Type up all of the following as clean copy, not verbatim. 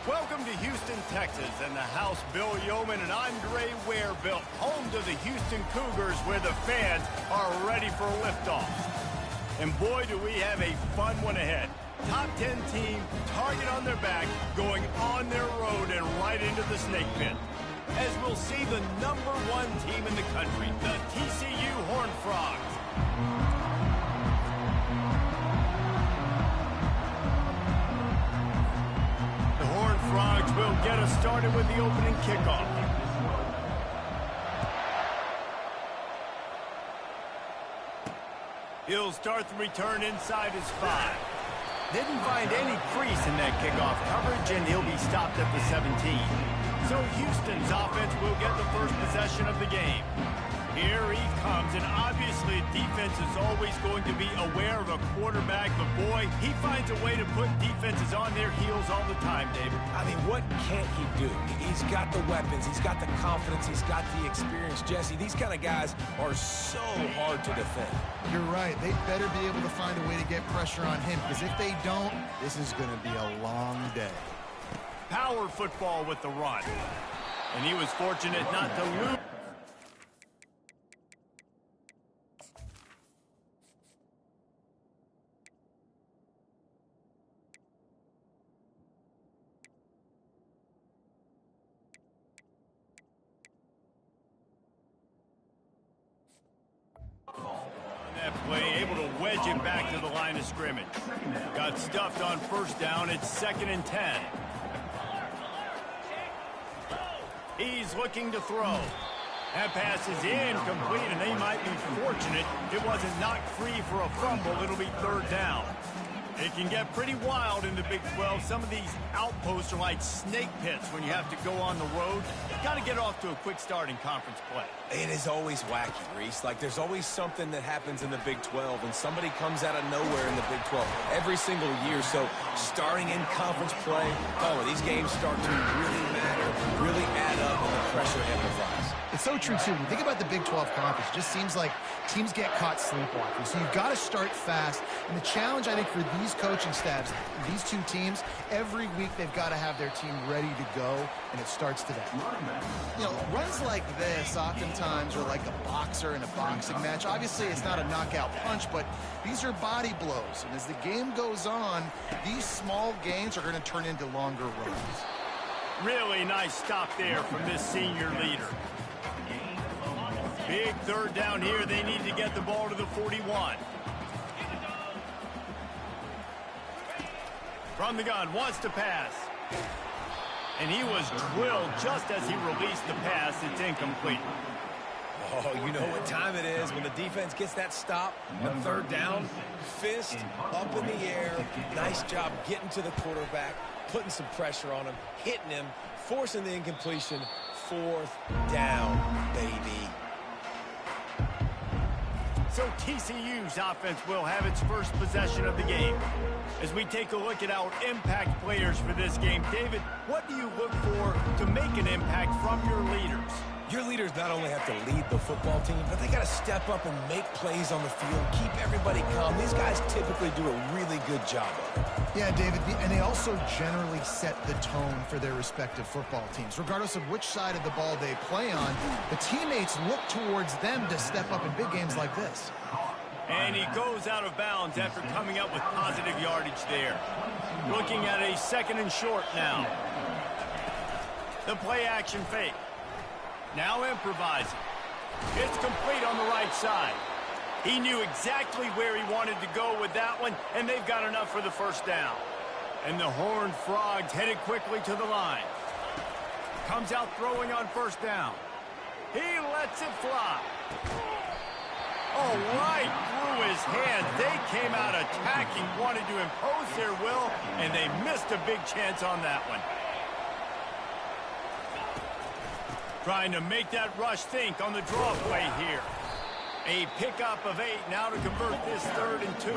Welcome to Houston, Texas, and the house Bill Yeoman and Andre Ware built, home to the Houston Cougars, where the fans are ready for liftoff. And boy, do we have a fun one ahead. Top 10 team, target on their back, going on their road and right into the snake pit. As we'll see the #1 team in the country, the TCU Horned Frogs. Frogs will get us started with the opening kickoff. He'll start the return inside his 5. Didn't find any crease in that kickoff coverage, and he'll be stopped at the 17. So Houston's offense will get the first possession of the game. Here he comes, and obviously defense is always going to be aware of a quarterback, but boy, he finds a way to put defenses on their heels all the time, David. I mean, what can't he do? He's got the weapons, he's got the confidence, he's got the experience. Jesse, these kind of guys are so hard to defend. You're right. They better be able to find a way to get pressure on him, because if they don't, this is going to be a long day. Power football with the run. And he was fortunate not to lose. Able to wedge it back to the line of scrimmage. Got stuffed on first down. It's 2nd and 10. He's looking to throw. That pass is incomplete, and they might be fortunate it wasn't knocked free for a fumble. It'll be 3rd down. It can get pretty wild in the Big 12. Some of these outposts are like snake pits when you have to go on the road. Got to get off to a quick start in conference play. It is always wacky, Reese. Like, there's always something that happens in the Big 12, and somebody comes out of nowhere in the Big 12 every single year. So starting in conference play, these games start to really matter, really add up, and the pressure amplifies. It's so true, too. When you think about the Big 12 Conference, it just seems like teams get caught sleepwalking. So you've got to start fast. And the challenge, I think, for these coaching staffs, these two teams, every week they've got to have their team ready to go, and it starts today. You know, runs like this oftentimes are like a boxer in a boxing match. Obviously, it's not a knockout punch, but these are body blows. And as the game goes on, these small gains are going to turn into longer runs. Really nice stop there from this senior leader. Big 3rd down here. They need to get the ball to the 41. From the gun, wants to pass. And he was drilled just as he released the pass. It's incomplete. Oh, you know what time it is when the defense gets that stop, the third down, fist up in the air. Nice job getting to the quarterback, putting some pressure on him, hitting him, forcing the incompletion. Fourth down, baby. So TCU's offense will have its first possession of the game. As we take a look at our impact players for this game, David, what do you look for to make an impact from your leaders? Your leaders not only have to lead the football team, but they got to step up and make plays on the field, keep everybody calm. These guys typically do a really good job of it. Yeah, David, and they also generally set the tone for their respective football teams. Regardless of which side of the ball they play on, the teammates look towards them to step up in big games like this. And he goes out of bounds after coming up with positive yardage there. Looking at a second and short now. The play action fake. Now improvising. It's complete on the right side. He knew exactly where he wanted to go with that one, and they've got enough for the first down. And the Horned Frogs headed quickly to the line. Comes out throwing on first down. He lets it fly. Oh, right through his hands. They came out attacking, wanted to impose their will, and they missed a big chance on that one. Trying to make that rush think on the draw play here. A pickup of 8 now to convert this 3rd and 2.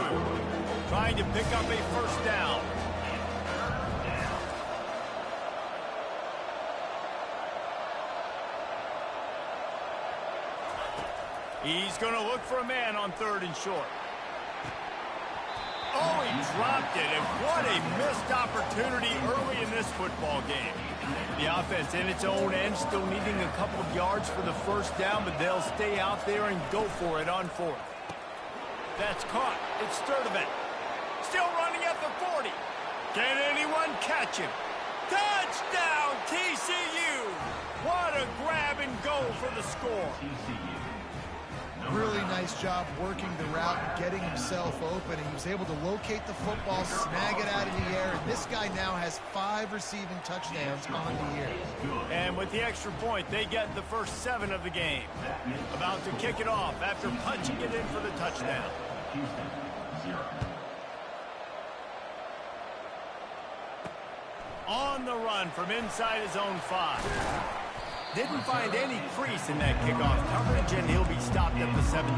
Trying to pick up a first down. He's going to look for a man on 3rd and short. Oh, he dropped it, and what a missed opportunity early in this football game. The offense in its own end still needing a couple of yards for the first down, but they'll stay out there and go for it on 4th. That's caught. It's Sturdivant. Still running at the 40. Can anyone catch him? Touchdown, TCU! What a grab and go for the score. Really nice job working the route, getting himself open, and he was able to locate the football, snag it out of the air, and this guy now has 5 receiving touchdowns on the year. And with the extra point, they get the first 7 of the game. About to kick it off after punching it in for the touchdown. On the run from inside his own 5. Didn't find any crease in that kickoff coverage, and he'll be stopped at the 17.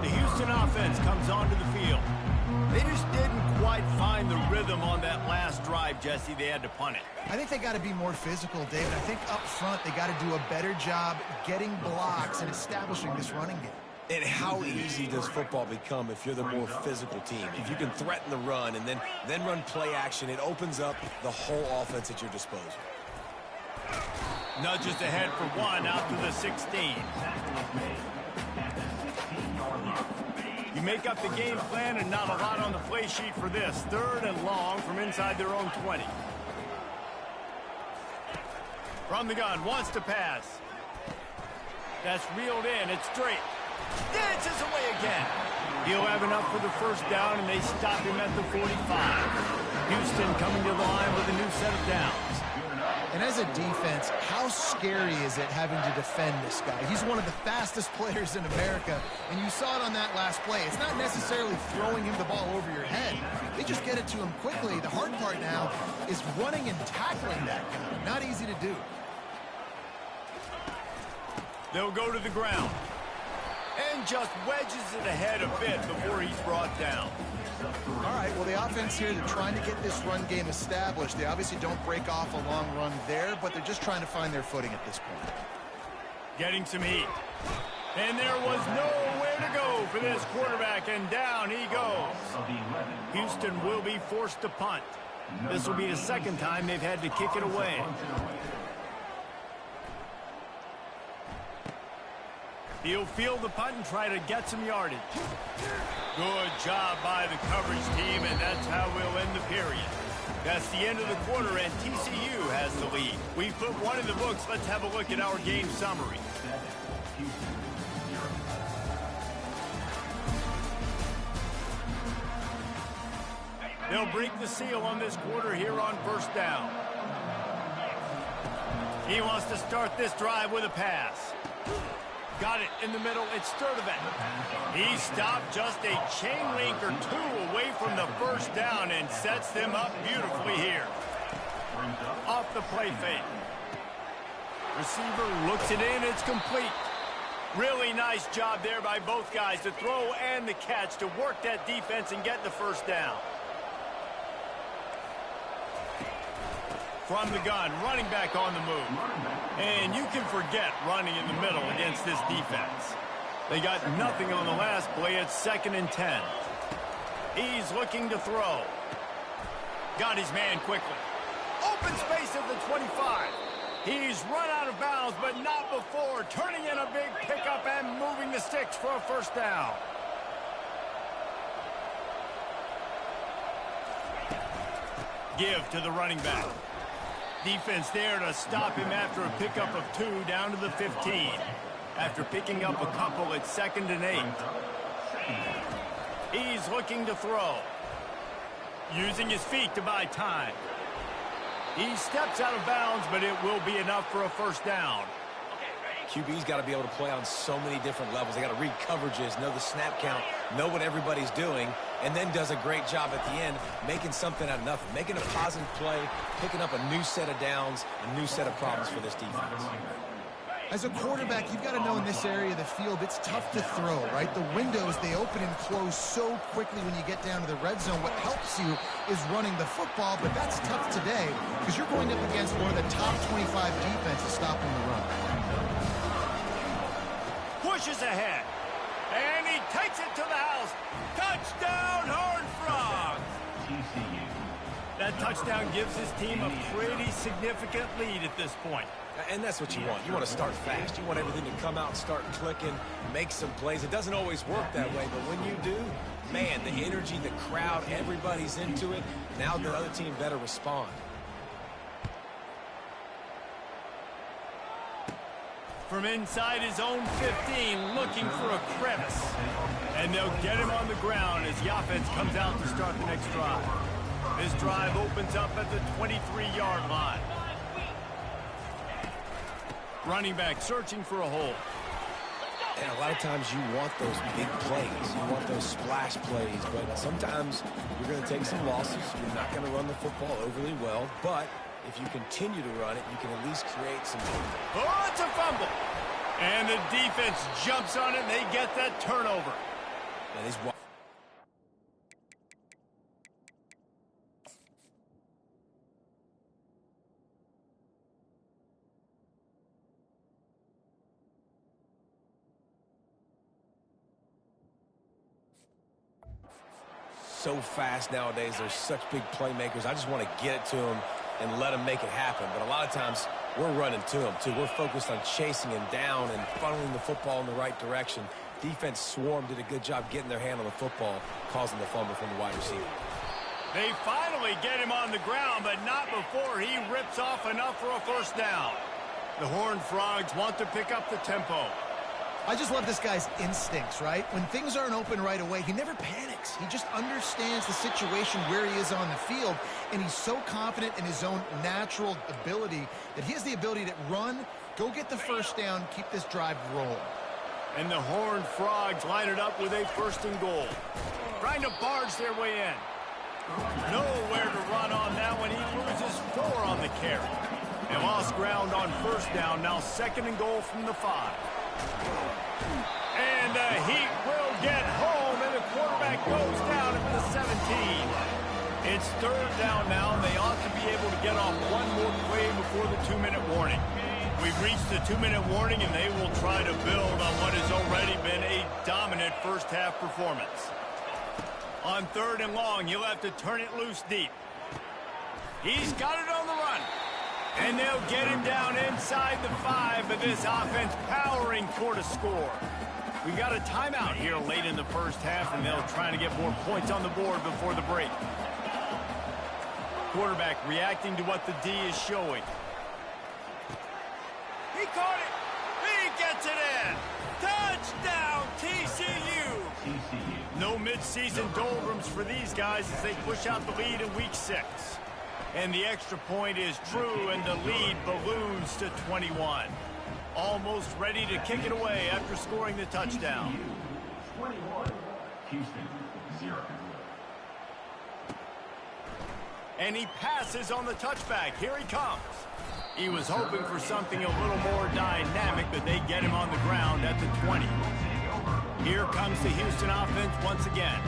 The Houston offense comes onto the field. They just didn't quite find the rhythm on that last drive, Jesse. They had to punt it. I think they got to be more physical, David. I think up front they got to do a better job getting blocks and establishing this running game. And how easy does football become if you're the more physical team? If you can threaten the run and then run play action, it opens up the whole offense at your disposal. Nudges ahead for 1 out to the 16. You make up the game plan and not a lot on the play sheet for this. 3rd and long from inside their own 20. From the gun, wants to pass. That's reeled in, it's straight. Dances away again. He'll have enough for the first down, and they stop him at the 45. Houston coming to the line with a new set of downs. And as a defense, how scary is it having to defend this guy? He's one of the fastest players in America, and you saw it on that last play. It's not necessarily throwing him the ball over your head. They just get it to him quickly. The hard part now is running and tackling that guy. Not easy to do. They'll go to the ground. And just wedges it ahead a bit before he's brought down. All right, well, the offense here, they're trying to get this run game established. They obviously don't break off a long run there, but they're just trying to find their footing at this point. Getting some heat. And there was nowhere to go for this quarterback, and down he goes. Houston will be forced to punt. This will be the second time they've had to kick it away. He'll field the punt and try to get some yardage. Good job by the coverage team, and that's how we'll end the period. That's the end of the quarter, and TCU has the lead. We've put one in the books. Let's have a look at our game summary. They'll break the seal on this quarter here on first down. He wants to start this drive with a pass. Got it in the middle. It's Sturdivant. He stopped just a chain link or two away from the first down and sets them up beautifully here. Off the play fake. Receiver looks it in. It's complete. Really nice job there by both guys to throw and the catch to work that defense and get the first down. From the gun, running back on the move. And you can forget running in the middle against this defense. They got nothing on the last play. It's 2nd and 10. He's looking to throw. Got his man quickly. Open space at the 25. He's run out of bounds, but not before turning in a big pickup and moving the sticks for a first down. Give to the running back. Defense there to stop him after a pickup of 2 down to the 15. After picking up a couple, it's 2nd and 8. He's looking to throw. Using his feet to buy time. He steps out of bounds, but it will be enough for a first down. QB's got to be able to play on so many different levels. They got to read coverages, know the snap count, know what everybody's doing, and then does a great job at the end making something out of nothing, making a positive play, picking up a new set of downs, a new set of problems for this defense. As a quarterback, you've got to know in this area of the field, it's tough to throw, right? The windows, they open and close so quickly when you get down to the red zone. What helps you is running the football, but that's tough today because you're going up against one of the top 25 defenses stopping the run. Pushes ahead, and he takes it to the house. Touchdown, Horned Frogs! That touchdown gives his team a pretty significant lead at this point. And that's what you want. You want to start fast. You want everything to come out and start clicking, make some plays. It doesn't always work that way, but when you do, man, the energy, the crowd, everybody's into it. Now the other team better respond. From inside his own 15, looking for a crevice. And they'll get him on the ground as the offense comes out to start the next drive. This drive opens up at the 23-yard line. Running back searching for a hole. And a lot of times you want those big plays. You want those splash plays. But sometimes you're going to take some losses. You're not going to run the football overly well. But if you continue to run it, you can at least create some... Oh, it's a fumble. And the defense jumps on it, and they get that turnover. And he's... so fast nowadays. There's such big playmakers. I just want to get it to them and let them make it happen. But a lot of times we're running to them, too. We're focused on chasing him down and funneling the football in the right direction. Defense swarm did a good job getting their hand on the football, causing the fumble from the wide receiver. They finally get him on the ground, but not before he rips off enough for a first down. The Horned Frogs want to pick up the tempo. I just love this guy's instincts, right? When things aren't open right away, he never panics. He just understands the situation where he is on the field, and he's so confident in his own natural ability that he has the ability to run, go get the first down, keep this drive rolling. And the Horned Frogs line it up with a 1st and goal. Trying to barge their way in. Nowhere to run on that one. He loses 4 on the carry. They lost ground on first down. Now 2nd and goal from the 5. And the Heat will get home, and the quarterback goes down at the 17. It's 3rd down now, and they ought to be able to get off one more play before the 2-minute warning. We've reached the 2-minute warning, and they will try to build on what has already been a dominant first-half performance. On 3rd and long, he'll have to turn it loose deep. He's got it on the run. And they'll get him down inside the 5, but this offense powering toward a score. We got a timeout here late in the first half, and they'll try to get more points on the board before the break. Quarterback reacting to what the D is showing. He caught it. He gets it in. Touchdown, TCU. No mid-season doldrums for these guys as they push out the lead in Week 6. And the extra point is true, and the lead balloons to 21. Almost ready to kick it away after scoring the touchdown. 21, Houston, 0. And he passes on the touchback. Here he comes. He was hoping for something a little more dynamic, but they get him on the ground at the 20. Here comes the Houston offense once again.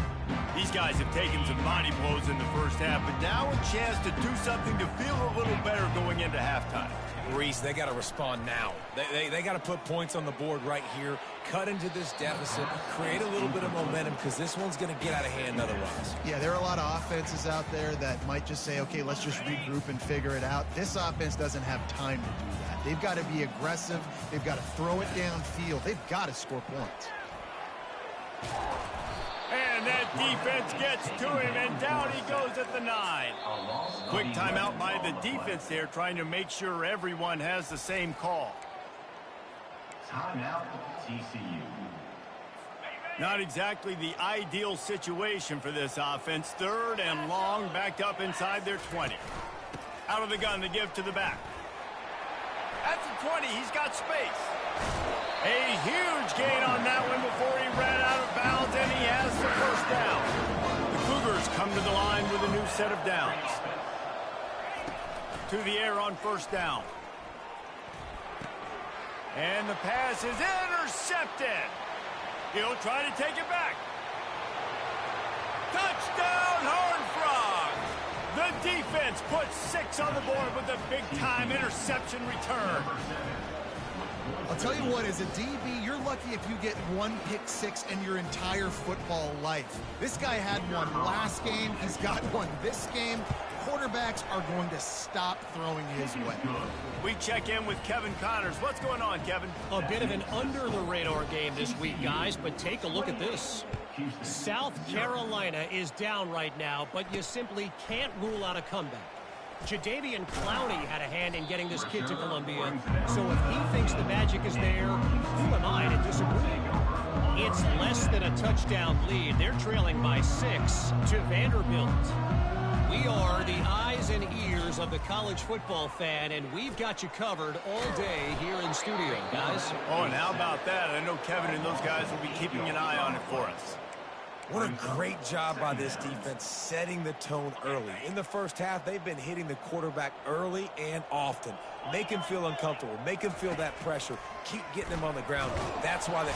These guys have taken some body blows in the first half, but now a chance to do something to feel a little better going into halftime. Reese, they got to respond now. They got to put points on the board right here, cut into this deficit, create a little bit of momentum, because this one's going to get out of hand otherwise. Yeah, there are a lot of offenses out there that might just say, okay, let's just regroup and figure it out. This offense doesn't have time to do that. They've got to be aggressive. They've got to throw it downfield. They've got to score points. And that defense gets to him, and down he goes at the 9. Quick timeout by the defense there, trying to make sure everyone has the same call. Timeout, TCU. Not exactly the ideal situation for this offense. 3rd and long, backed up inside their 20. Out of the gun to give to the back. At the 20, he's got space. A huge gain on that one before he ran out of bounds, and he has the first down. The Cougars come to the line with a new set of downs. To the air on first down. And the pass is intercepted. He'll try to take it back. Touchdown, Horned Frogs! The defense puts 6 on the board with a big-time interception return. I'll tell you what, as a DB, you're lucky if you get 1 pick 6 in your entire football life. This guy had one last game. He's got one this game. Quarterbacks are going to stop throwing his way. We check in with Kevin Connors. What's going on, Kevin? A bit of an under-the-radar game this week, guys, but take a look at this. South Carolina is down right now, but you simply can't rule out a comeback. Jadeveon Clowney had a hand in getting this kid to Columbia, so if he thinks the magic is there, who am I to disagree? It's less than a touchdown lead. They're trailing by 6 to Vanderbilt. We are the eyes and ears of the college football fan, and we've got you covered all day here in studio, guys. Oh, and how about that? I know Kevin and those guys will be keeping an eye on it for us. What a great job by this defense setting the tone early. In the first half, they've been hitting the quarterback early and often. Make him feel uncomfortable. Make him feel that pressure. Keep getting him on the ground. That's why they...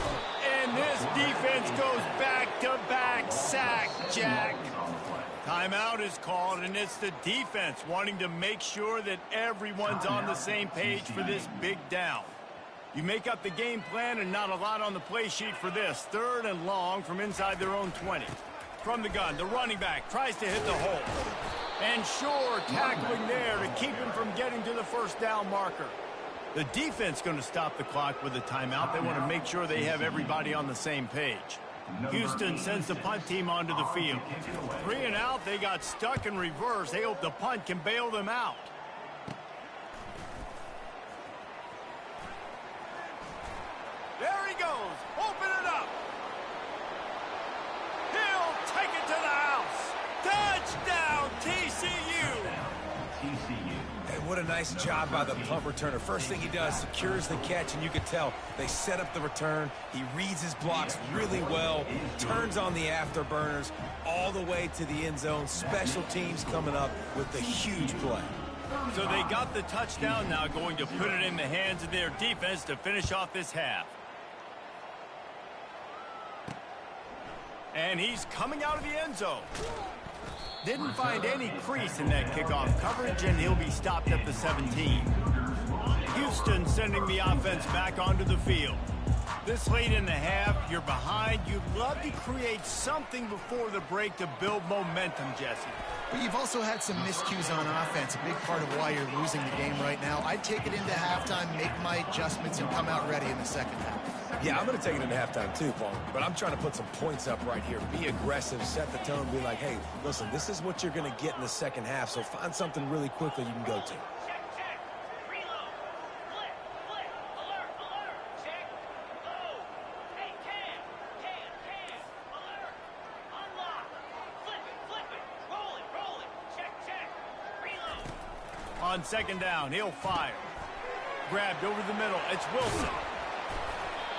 And this defense goes back-to-back sack, Jack. Timeout is called, and it's the defense wanting to make sure that everyone's on the same page for this big down. You make up the game plan and not a lot on the play sheet for this. 3rd and long from inside their own 20. From the gun, the running back tries to hit the hole. And sure, tackling there to keep him from getting to the first down marker. The defense going to stop the clock with a timeout. They want to make sure they have everybody on the same page. Houston sends the punt team onto the field. 3 and out, they got stuck in reverse. They hope the punt can bail them out. There he goes. Open it up. He'll take it to the house. Touchdown, TCU. And what a nice job by the punt returner. First thing he does, secures the catch, and you can tell they set up the return. He reads his blocks really well, turns on the afterburners all the way to the end zone. Special teams coming up with the huge play. So they got the touchdown, now going to put it in the hands of their defense to finish off this half. And he's coming out of the end zone. Didn't find any crease in that kickoff coverage, and he'll be stopped at the 17. Houston sending the offense back onto the field. This late in the half, you're behind. You'd love to create something before the break to build momentum, Jesse. But you've also had some miscues on offense, a big part of why you're losing the game right now. I'd take it into halftime, make my adjustments, and come out ready in the second half. Yeah, I'm going to take it into halftime too, Paul. But I'm trying to put some points up right here. Be aggressive, set the tone, be like, hey, listen, this is what you're going to get in the second half, so find something really quickly you can go to. On second down, he'll fire. Grabbed over the middle. It's Wilson.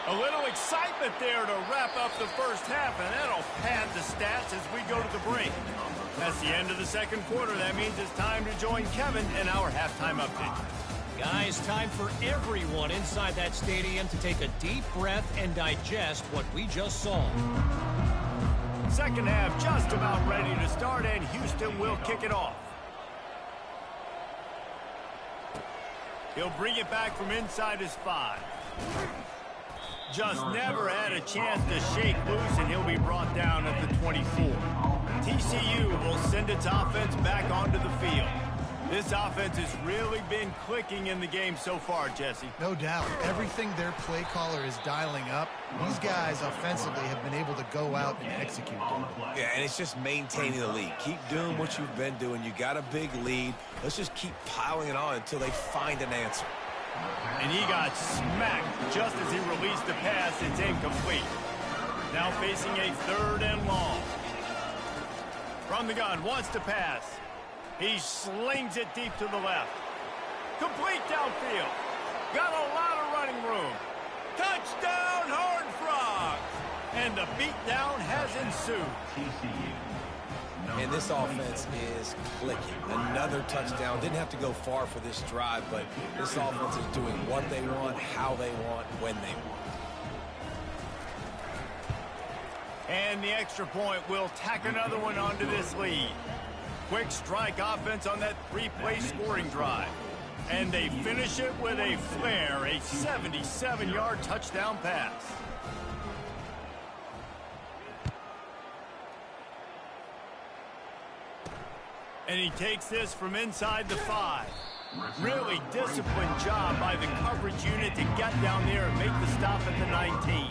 A little excitement there to wrap up the first half, and that'll pad the stats as we go to the break. That's the end of the second quarter. That means it's time to join Kevin in our halftime update. Guys, time for everyone inside that stadium to take a deep breath and digest what we just saw. Second half just about ready to start, and Houston will kick it off. He'll bring it back from inside his 5. Just never had a chance to shake loose, and he'll be brought down at the 24. TCU will send its offense back onto the field. This offense has really been clicking in the game so far, Jesse. No doubt. Everything their play caller is dialing up, these guys offensively have been able to go out and execute. Yeah, and it's just maintaining the lead. Keep doing what you've been doing. You got a big lead. Let's just keep piling it on until they find an answer. And he got smacked just as he released the pass. It's incomplete. Now facing a 3rd and long. From the gun, wants to pass. He slings it deep to the left. Complete downfield. Got a lot of running room. Touchdown, Horned Frogs! And the beatdown has ensued. And this offense is clicking. Another touchdown. Didn't have to go far for this drive, but this offense is doing what they want, how they want, when they want. And the extra point will tack another one onto this lead. Quick strike offense on that 3-play scoring drive. And they finish it with a flair, a 77-yard touchdown pass. And he takes this from inside the 5. Really disciplined job by the coverage unit to get down there and make the stop at the 19.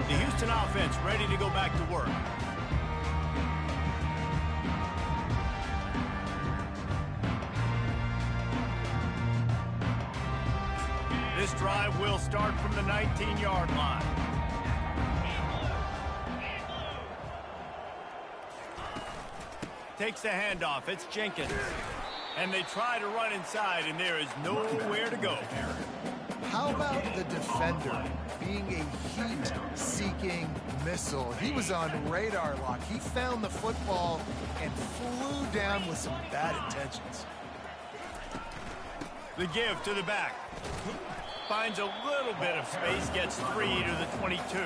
The Houston offense ready to go back to work. This drive will start from the 19-yard line. Takes the handoff. It's Jenkins. And they try to run inside, and there is nowhere to go. How about the defender being a heat-seeking missile? He was on radar lock. He found the football and flew down with some bad intentions. The give to the back. Finds a little bit of space, gets 3 to the 22.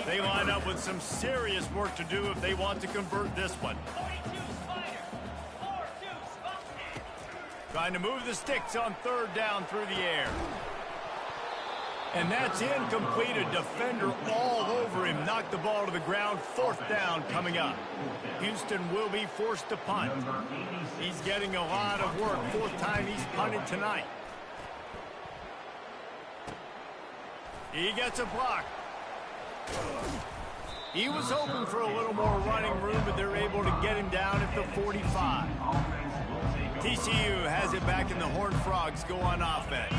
They line up with some serious work to do if they want to convert this one. Trying to move the sticks on 3rd down through the air. And that's incomplete. A defender all over him. Knocked the ball to the ground. 4th down coming up. Houston will be forced to punt. He's getting a lot of work. 4th time he's punted tonight. He gets a block. He was hoping for a little more running room, but they're able to get him down at the 45. TCU has it back, and the Horned Frogs go on offense.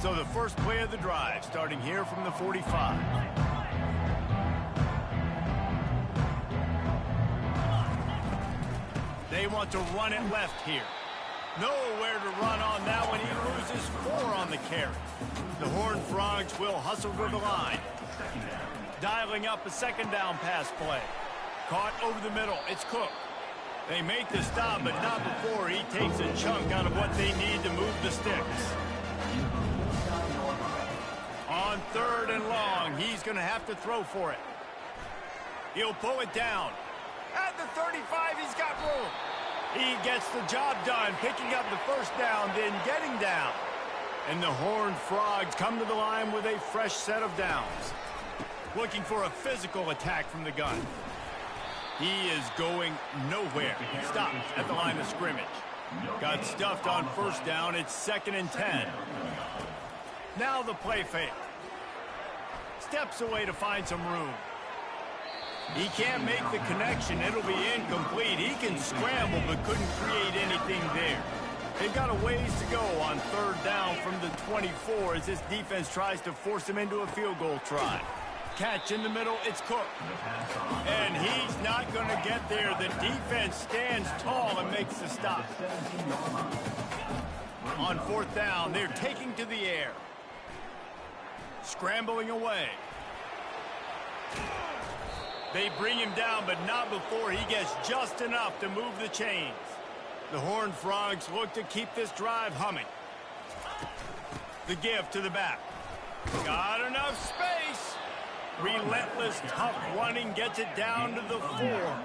So the first play of the drive, starting here from the 45. They want to run it left here. Nowhere to run on that one. He loses 4 on the carry. The Horned Frogs will hustle to the line. Dialing up a 2nd down pass play. Caught over the middle. It's Cook. They make the stop, but not before he takes a chunk out of what they need to move the sticks. On 3rd and long, he's going to have to throw for it. He'll pull it down. At the 35, he's got room. He gets the job done, picking up the 1st down, then getting down. And the Horned Frogs come to the line with a fresh set of downs. Looking for a physical attack from the gun. He is going nowhere. Stopped at the line of scrimmage. Got stuffed on 1st down. It's 2nd and 10. Now the play fake. Steps away to find some room. He can't make the connection. It'll be incomplete. He can scramble but couldn't create anything there. They've got a ways to go on 3rd down from the 24 as this defense tries to force him into a field goal try. Catch in the middle, it's Cook. And he's not going to get there. The defense stands tall and makes the stop. On fourth down, they're taking to the air. Scrambling away. They bring him down, but not before he gets just enough to move the chains. The Horned Frogs look to keep this drive humming. The give to the back. Got enough space. Relentless, tough running gets it down to the 4.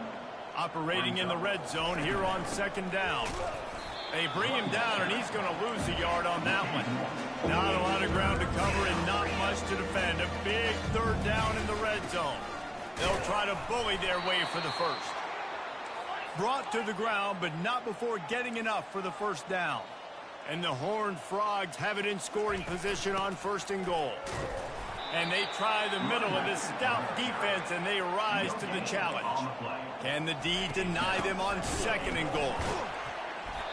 Operating in the red zone here on second down. They bring him down, and he's going to lose a yard on that one. Not a lot of ground to cover and not much to defend. A big third down in the red zone. They'll try to bully their way for the first. Brought to the ground, but not before getting enough for the first down. And the Horned Frogs have it in scoring position on first and goal. And they try the middle of this stout defense, and they rise to the challenge. Can the D deny them on second and goal?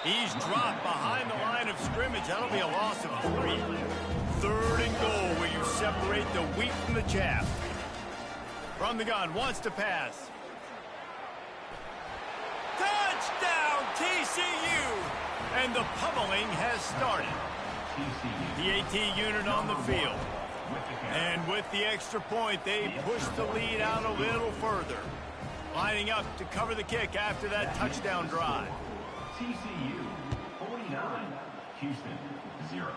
He's dropped behind the line of scrimmage. That'll be a loss of 3. Third and goal, where you separate the wheat from the chaff. From the gun, wants to pass. Touchdown, TCU! And the pummeling has started. The AT unit on the field. And with the extra point, they push the lead out a little further. Lining up to cover the kick after that touchdown drive. TCU 49, Houston 0.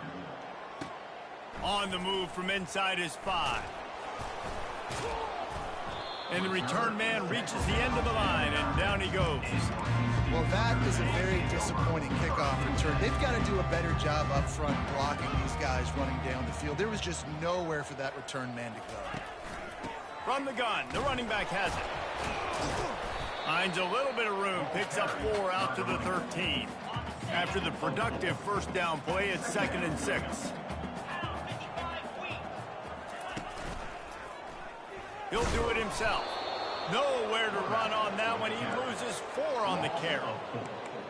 On the move from inside his 5. And the return man reaches the end of the line, and down he goes. Well, that is a very disappointing kickoff return. They've got to do a better job up front blocking these guys running down the field. There was just nowhere for that return man to go. From the gun, the running back has it. Finds a little bit of room, picks up 4 out to the 13. After the productive first down play, it's 2nd and 6. He'll do it himself. Nowhere to run on that one. He loses 4 on the carry.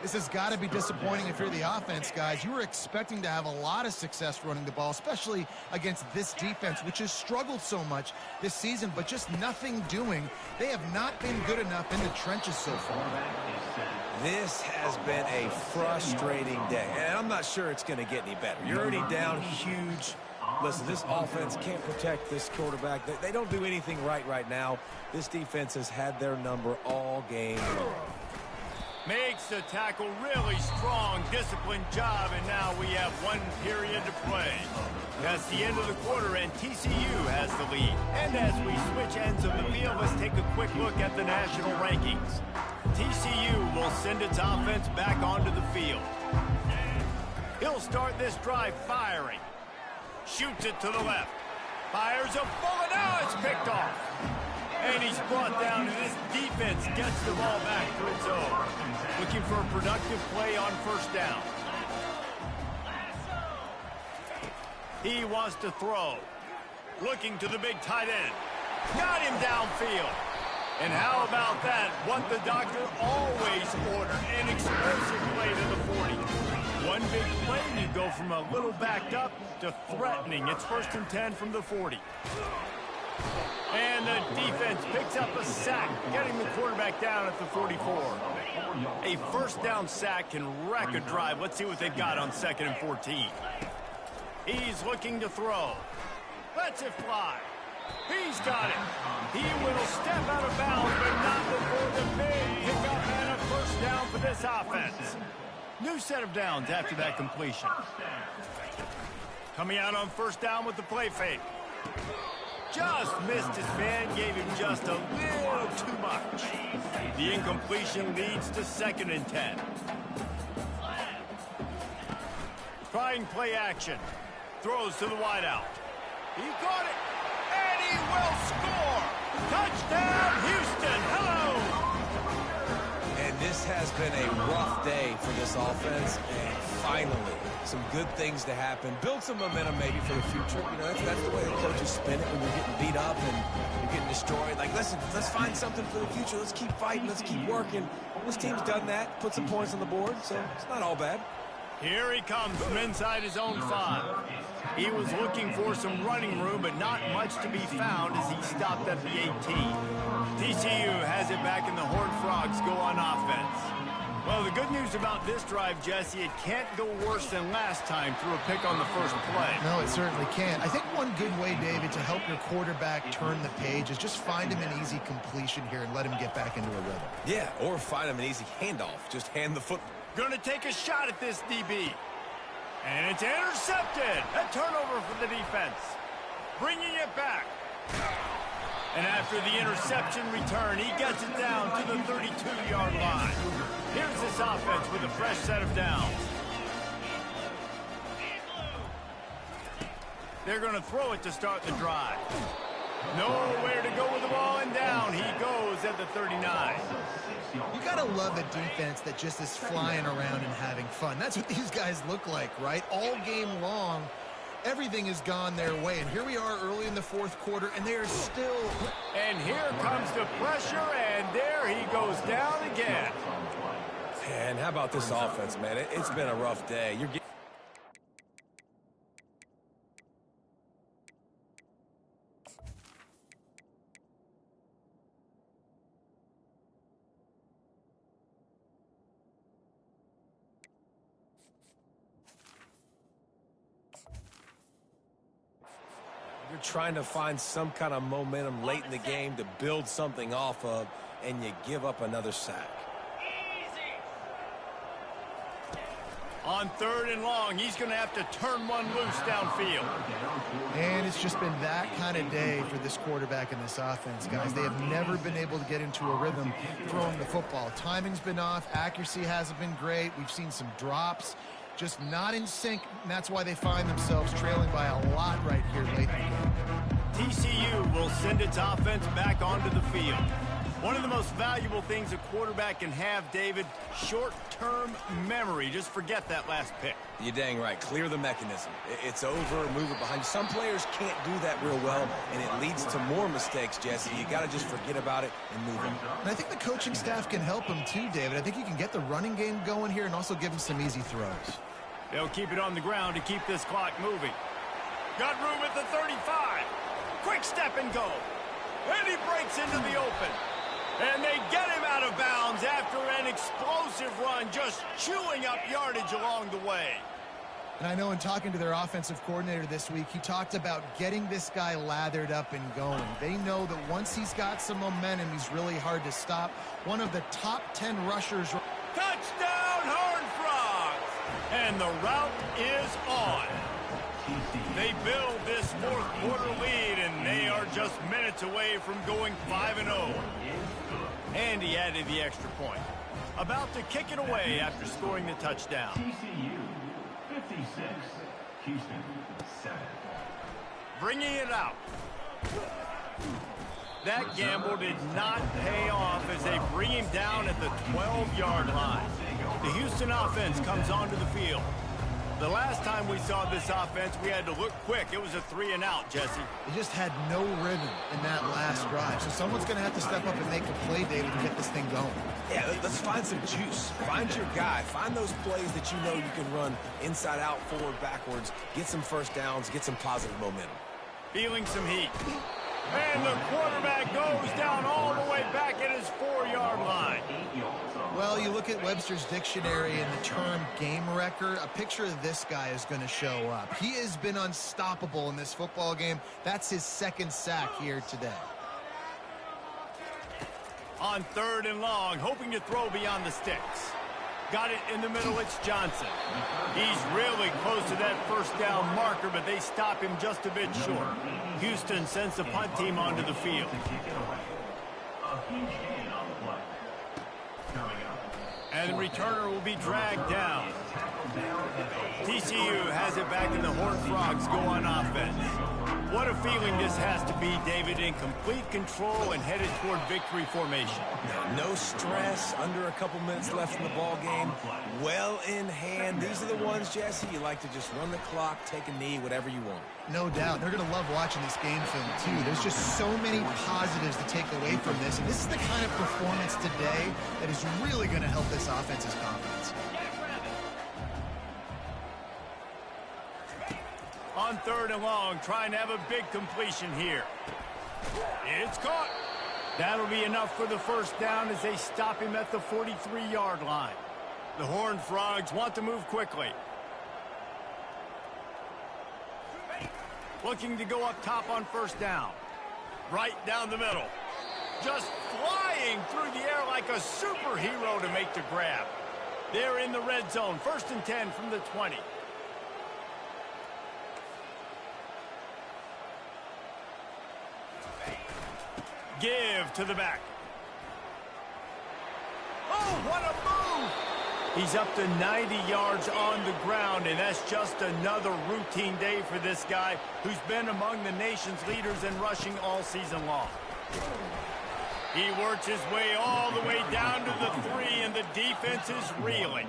This has got to be disappointing if you're the offense, guys. You were expecting to have a lot of success running the ball, especially against this defense, which has struggled so much this season, but just nothing doing. They have not been good enough in the trenches so far. This has been a frustrating day, and I'm not sure it's going to get any better. You're already down huge. Listen, this offense can't protect this quarterback. They don't do anything right now. This defense has had their number all game long. Makes the tackle really strong, disciplined job, and now we have 1 period to play. That's the end of the quarter, and TCU has the lead. And as we switch ends of the field, let's take a quick look at the national rankings. TCU will send its offense back onto the field. He'll start this drive firing. Shoots it to the left. Fires a bullet. Now it's picked off. And he's brought down, and this defense gets the ball back to its own. Looking for a productive play on first down. He wants to throw. Looking to the big tight end. Got him downfield. And how about that? What the doctor always ordered. An explosive play to the 40. One big play, and you go from a little backed up to threatening. It's 1st and 10 from the 40. And the defense picks up a sack, getting the quarterback down at the 44. A first down sack can wreck a drive. Let's see what they've got on 2nd and 14. He's looking to throw. Lets it fly. He's got it. He will step out of bounds, but not before the big pickup and a first down for this offense. New set of downs after that completion. Coming out on first down with the play fake. Just missed his man, gave him just a little too much. The incompletion leads to 2nd and 10. Trying play action. Throws to the wideout. He caught it, and he will score. Touchdown, Houston. Hello. And this has been a rough day for this offense, and finally, some good things to happen. Build some momentum maybe for the future. You know, that's the way the coaches spin it when you're getting beat up and you're getting destroyed. Like, listen, let's find something for the future. Let's keep fighting. Let's keep working. This team's done that, put some points on the board, so it's not all bad. Here he comes from inside his own 5. He was looking for some running room, but not much to be found as he stopped at the 18. TCU has it back, and the Horned Frogs go on offense. Well, the good news about this drive, Jesse, it can't go worse than last time through a pick on the first play. No, it certainly can't. I think one good way, David, to help your quarterback turn the page is just find him an easy completion here and let him get back into a rhythm. Yeah, or find him an easy handoff. Just hand the football. Gonna take a shot at this DB. And it's intercepted. A turnover for the defense. Bringing it back. And after the interception return, he gets it down to the 32-yard line. Here's this offense with a fresh set of downs. They're going to throw it to start the drive. Nowhere to go with the ball, and down he goes at the 39. You got to love a defense that just is flying around and having fun. That's what these guys look like, right? All game long, everything has gone their way. And here we are early in the fourth quarter, and they are still... And here comes the pressure, and there he goes down again. Man, how about this offense, man? It's been a rough day. You're getting... You're trying to find some kind of momentum late in the game to build something off of, and you give up another sack. On 3rd and long, he's going to have to turn one loose downfield. And it's just been that kind of day for this quarterback and this offense, guys. They have never been able to get into a rhythm throwing the football. Timing's been off. Accuracy hasn't been great. We've seen some drops. Just not in sync, and that's why they find themselves trailing by a lot right here late in the game. TCU will send its offense back onto the field. One of the most valuable things a quarterback can have, David, short-term memory. Just forget that last pick. You're dang right. Clear the mechanism. It's over, move it behind you. Some players can't do that real well, and it leads to more mistakes, Jesse. You got to just forget about it and move it. And I think the coaching staff can help him too, David. I think you can get the running game going here and also give him some easy throws. They'll keep it on the ground to keep this clock moving. Got room at the 35. Quick step and go. And he breaks into the open. And they get him out of bounds after an explosive run, just chewing up yardage along the way. And I know in talking to their offensive coordinator this week, he talked about getting this guy lathered up and going. They know that once he's got some momentum, he's really hard to stop. One of the top 10 rushers. Touchdown, Horned Frogs! And the route is on. They build this fourth quarter lead, and they are just minutes away from going 5-0. And he added the extra point. About to kick it away after scoring the touchdown. TCU 56, Houston 7. Bringing it out. That gamble did not pay off as they bring him down at the 12-yard line. The Houston offense comes onto the field. The last time we saw this offense, we had to look quick. It was a 3-and-out, Jesse. They just had no rhythm in that last drive. So someone's going to have to step up and make a play, David, to get this thing going. Yeah, let's find some juice. Find your guy. Find those plays that you know you can run inside out, forward, backwards. Get some first downs. Get some positive momentum. Feeling some heat. And the quarterback goes down all the way back at his 4-yard line. Well, you look at Webster's dictionary and the term game wrecker, a picture of this guy is going to show up. He has been unstoppable in this football game. That's his second sack here today. On 3rd and long, hoping to throw beyond the sticks. Got it in the middle, it's Johnson. He's really close to that first down marker, but they stop him just a bit short. Houston sends the punt team onto the field. A huge gain on the play. Coming up. And the returner will be dragged down. TCU has it back, and the Horned Frogs go on offense. What a feeling this has to be, David, in complete control and headed toward victory formation. No stress, under a couple minutes left in the ball game. Well in hand. These are the ones, Jesse, you like to just run the clock, take a knee, whatever you want. No doubt. They're going to love watching this game film, too. There's just so many positives to take away from this. And this is the kind of performance today that is really going to help this offense's confidence. On on 3rd and long, trying to have a big completion here. It's caught. That'll be enough for the first down as they stop him at the 43-yard line. The Horned Frogs want to move quickly. Looking to go up top on 1st down. Right down the middle. Just flying through the air like a superhero to make the grab. They're in the red zone. 1st and 10 from the 20. Give to the back. Oh, what a move! He's up to 90 yards on the ground, and that's just another routine day for this guy who's been among the nation's leaders in rushing all season long. He works his way all the way down to the 3, and the defense is reeling.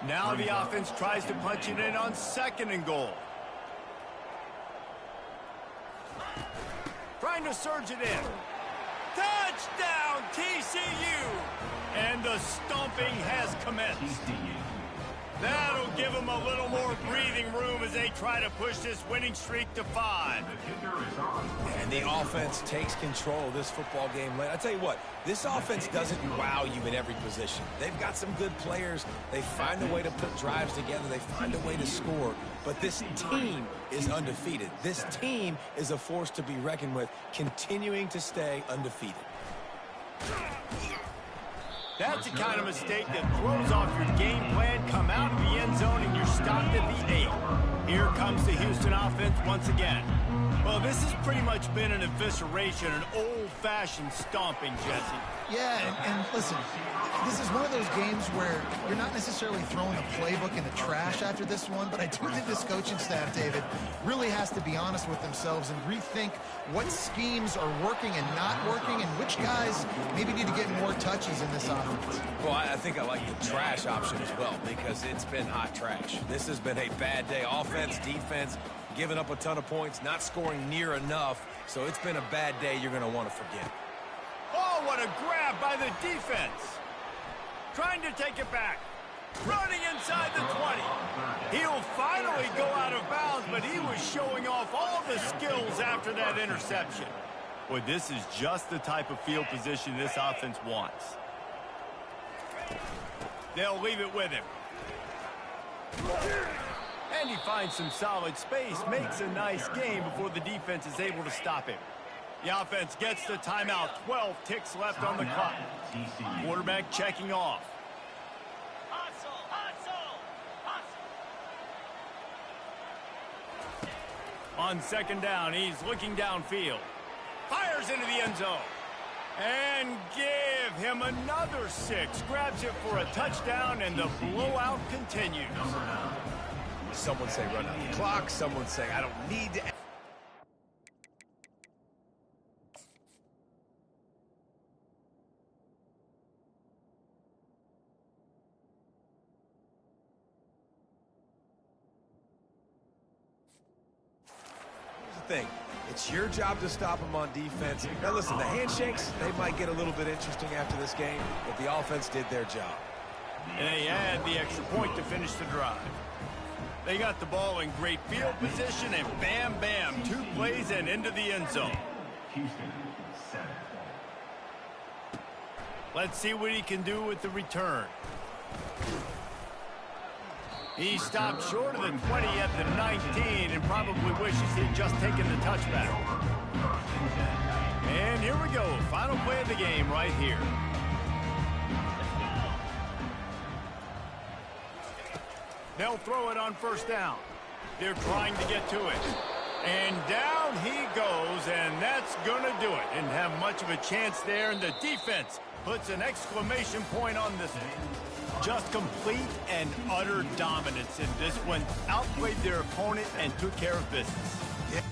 Now the offense tries to punch it in on 2nd and goal. Trying to surge it in. Touchdown, TCU! And the stomping has commenced. That'll give them a little more breathing room as they try to push this winning streak to 5. And the offense takes control of this football game. I tell you what, this offense doesn't wow you in every position. They've got some good players. They find a way to put drives together. They find a way to score. But this team is undefeated. This team is a force to be reckoned with, continuing to stay undefeated. That's the kind of mistake that throws off your game plan. Come out of the end zone and you're stopped at the 8. Here comes the Houston offense once again. Well, this has pretty much been an evisceration, an old-fashioned stomping, Jesse. Yeah, and listen, this is one of those games where you're not necessarily throwing the playbook in the trash after this one, but I do think this coaching staff, David, really has to be honest with themselves and rethink what schemes are working and not working and which guys maybe need to get more touches in this offense. Well, I think I like the trash option as well because it's been hot trash. This has been a bad day. Offense, defense, giving up a ton of points, not scoring near enough. So it's been a bad day you're going to want to forget. Oh, what a grab by the defense. Trying to take it back. Running inside the 20. He'll finally go out of bounds, but he was showing off all the skills after that interception. Well, this is just the type of field position this offense wants. They'll leave it with him. And he finds some solid space, makes a nice game before the defense is able to stop him. The offense gets the timeout. 12 ticks left on the clock. Quarterback checking off. On 2nd down, he's looking downfield. Fires into the end zone. And give him another 6. Grabs it for a touchdown, and the blowout continues. Someone say run out the clock. Someone say I don't need to. Thing. It's your job to stop them on defense. Now listen, the handshakes, they might get a little bit interesting after this game, but the offense did their job. And they had the extra point to finish the drive. They got the ball in great field position, and bam, bam, 2 plays and into the end zone. Let's see what he can do with the return. He stopped short of the 20 at the 19 and probably wishes he'd just taken the touchback. And here we go. Final play of the game right here. They'll throw it on 1st down. They're trying to get to it. And down he goes, and that's going to do it. Didn't have much of a chance there, and the defense puts an exclamation point on this one. Just complete and utter dominance in this one. Outplayed their opponent and took care of business. Yeah.